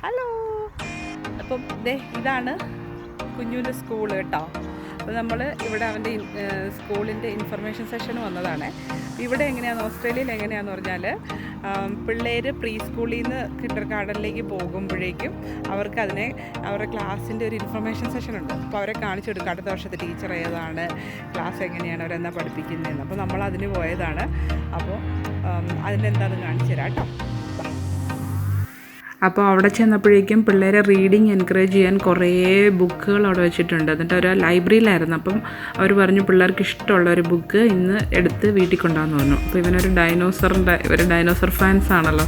Hello. അപ്പം ഇതാണ് കുഞ്ഞുവിൻ്റെ school കേട്ടോ. അപ്പോൾ നമ്മൾ ഇവിടെ അവൻ്റെ സ്കൂളിൻ്റെ ഇൻഫർമേഷൻ സെഷന് വന്നതാണ്. ഇവിടെ എങ്ങനെയാണെന്ന്, ഓസ്ട്രേലിയയിൽ എങ്ങനെയാണെന്ന് പറഞ്ഞാൽ പിള്ളേർ പ്രീ സ്കൂളിൽ നിന്ന് കിൻഡർ ഗാർഡനിലേക്ക് പോകുമ്പോഴേക്കും അവർക്ക് അവരുടെ ക്ലാസ്സിൻ്റെ ഒരു ഇൻഫർമേഷൻ സെഷൻ ഉണ്ട്. അപ്പോൾ അവരെ കാണിച്ചു കൊടുക്കുക അടുത്ത വർഷത്തെ ടീച്ചർ ഏതാണ്, ക്ലാസ് എങ്ങനെയാണ്, അവരെന്താ പഠിപ്പിക്കുന്നതെന്ന്. അപ്പോൾ നമ്മൾ അതിന് പോയതാണ്. അപ്പോൾ അതിനെന്താണെന്ന് കാണിച്ചു തരാം കേട്ടോ. അപ്പോൾ അവിടെ ചെന്നപ്പോഴേക്കും പിള്ളേരെ റീഡിങ് എൻകറേജ് ചെയ്യാൻ കുറേ ബുക്കുകൾ അവിടെ വെച്ചിട്ടുണ്ട്. എന്നിട്ട് ഒരു ലൈബ്രറിയിലായിരുന്നു. അപ്പം അവർ പറഞ്ഞു പിള്ളേർക്ക് ഇഷ്ടമുള്ള ഒരു ബുക്ക് ഇന്ന് എടുത്ത് വീട്ടിൽ കൊണ്ടുവന്ന് പറഞ്ഞു. അപ്പോൾ ഇവനൊരു ഡൈനോസർ ഫാൻസ് ആണല്ലോ.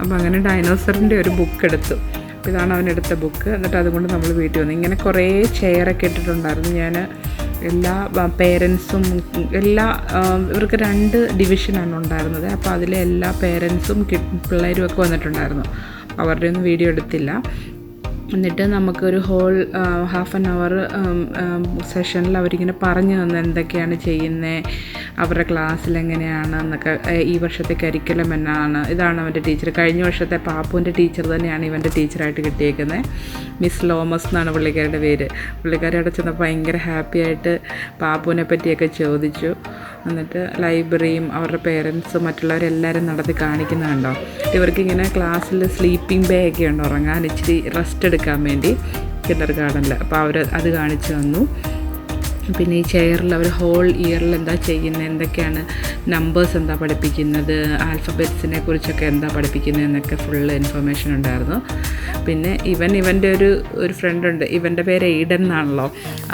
അപ്പോൾ അങ്ങനെ ഡൈനോസറിൻ്റെ ഒരു ബുക്ക് എടുത്തു. അപ്പോൾ ഇതാണ് അവനെടുത്ത ബുക്ക്. എന്നിട്ട് അതുകൊണ്ട് നമ്മൾ വീട്ടിൽ വന്നു. ഇങ്ങനെ കുറേ ചെയറൊക്കെ ഇട്ടിട്ടുണ്ടായിരുന്നു. ഞാൻ എല്ലാ പേരൻസും ഇവർക്ക് 2 ഡിവിഷനാണ് ഉണ്ടായിരുന്നത്. അപ്പോൾ അതിലെ എല്ലാ പേരൻസും പിള്ളേരും ഒക്കെ വന്നിട്ടുണ്ടായിരുന്നു. അവരുടെ ഒന്നും വീഡിയോ എടുത്തില്ല. എന്നിട്ട് നമുക്കൊരു ഹാഫ് ആൻ അവർ സെഷനിൽ അവരിങ്ങനെ പറഞ്ഞു തന്നു എന്തൊക്കെയാണ് ചെയ്യുന്നത്, അവരുടെ ക്ലാസ്സിൽ എങ്ങനെയാണ് എന്നൊക്കെ. ഈ വർഷത്തെ കരിക്കുലം എന്നാണ്. ഇതാണ് അവൻ്റെ ടീച്ചർ. കഴിഞ്ഞ വർഷത്തെ പാപ്പുവിൻ്റെ ടീച്ചർ തന്നെയാണ് ഇവൻ്റെ ടീച്ചറായിട്ട് കിട്ടിയേക്കുന്നത്. മിസ് ലോമസ് എന്നാണ് പുള്ളിക്കാരുടെ പേര്. പുള്ളിക്കാരി അവിടെ ചെന്നപ്പോൾ ഭയങ്കര ഹാപ്പി ആയിട്ട് പാപ്പുവിനെ പറ്റിയൊക്കെ ചോദിച്ചു. എന്നിട്ട് ലൈബ്രറിയും അവരുടെ പേരൻസും മറ്റുള്ളവരെല്ലാവരും നടത്തി കാണിക്കുന്നുണ്ടോ. ഇവർക്കിങ്ങനെ ക്ലാസ്സിൽ സ്ലീപ്പിംഗ് ബേ ഒക്കെ ഉണ്ട്, ഉറങ്ങാൻ ഇച്ചിരി റെസ്റ്റ് എടുക്കാൻ വേണ്ടി കിൻഡർ ഗാർഡനിൽ. അപ്പോൾ അവർ അത് കാണിച്ചു തന്നു. പിന്നെ ഈ ചെയറിൽ അവർ ഹോൾ ഇയറിൽ എന്താ ചെയ്യുന്നത്, എന്തൊക്കെയാണ് നമ്പേഴ്സ് എന്താ പഠിപ്പിക്കുന്നത്, ആൽഫബറ്റ്സിനെ കുറിച്ചൊക്കെ എന്താ പഠിപ്പിക്കുന്നത് എന്നൊക്കെ ഫുള്ള് ഇൻഫർമേഷൻ ഉണ്ടായിരുന്നു. പിന്നെ ഇവൻ്റെ ഒരു ഫ്രണ്ടുണ്ട്. ഇവൻ്റെ പേര് എയ്ഡൻ എന്നാണല്ലോ.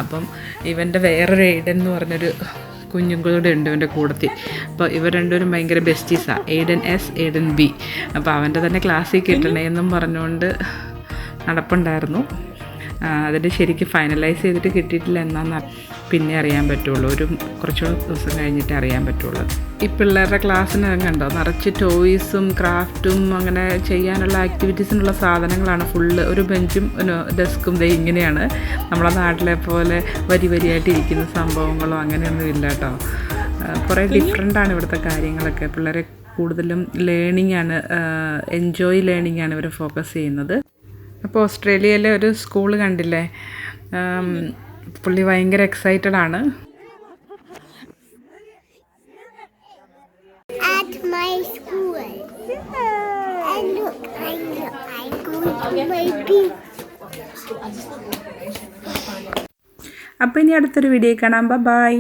അപ്പം ഇവൻ്റെ വേറൊരു എയ്ഡൻ എന്ന് പറഞ്ഞൊരു കുഞ്ഞും കൂടെ ഉണ്ട് ഇവൻ്റെ കൂടത്തിൽ. അപ്പോൾ ഇവർ രണ്ടുപേരും ഭയങ്കര ബെസ്റ്റീസാണ്. Aiden S, Aiden B. അപ്പോൾ അവൻ്റെ തന്നെ ക്ലാസ്സിൽ കിട്ടണേ എന്നും പറഞ്ഞുകൊണ്ട് നടപ്പുണ്ടായിരുന്നു. അതിൻ്റെ ശരിക്കും ഫൈനലൈസ് ചെയ്തിട്ട് കിട്ടിയിട്ടില്ല എന്നാന്ന് പിന്നെ അറിയാൻ പറ്റുള്ളൂ. കുറച്ചുകൂടെ ദിവസം കഴിഞ്ഞിട്ട് അറിയാൻ പറ്റുള്ളൂ. ഈ പിള്ളേരുടെ ക്ലാസ്സിന് കണ്ടോ, നിറച്ച് ടോയ്സും ക്രാഫ്റ്റും അങ്ങനെ ചെയ്യാനുള്ള ആക്ടിവിറ്റീസിനുള്ള സാധനങ്ങളാണ് ഫുള്ള്. ഒരു ബെഞ്ചും ഡെസ്കും ഇങ്ങനെയാണ്. നമ്മളെ നാട്ടിലെ പോലെ വരിയായിട്ട് ഇരിക്കുന്ന സംഭവങ്ങളോ അങ്ങനെയൊന്നും ഇല്ല കേട്ടോ. കുറേ ഡിഫറെൻ്റാണ് ഇവിടുത്തെ കാര്യങ്ങളൊക്കെ. പിള്ളേരെ കൂടുതലും ലേണിംഗ് ആണ്, എൻജോയ് ലേണിംഗ് ആണ് ഇവർ ഫോക്കസ് ചെയ്യുന്നത്. അപ്പോൾ ഓസ്ട്രേലിയയിലെ ഒരു സ്കൂൾ കണ്ടില്ലേ, പുള്ളി ഭയങ്കര എക്സൈറ്റഡ് ആണ്. അപ്പോൾ ഇനി അടുത്തൊരു വീഡിയോ കാണാം. ബൈ.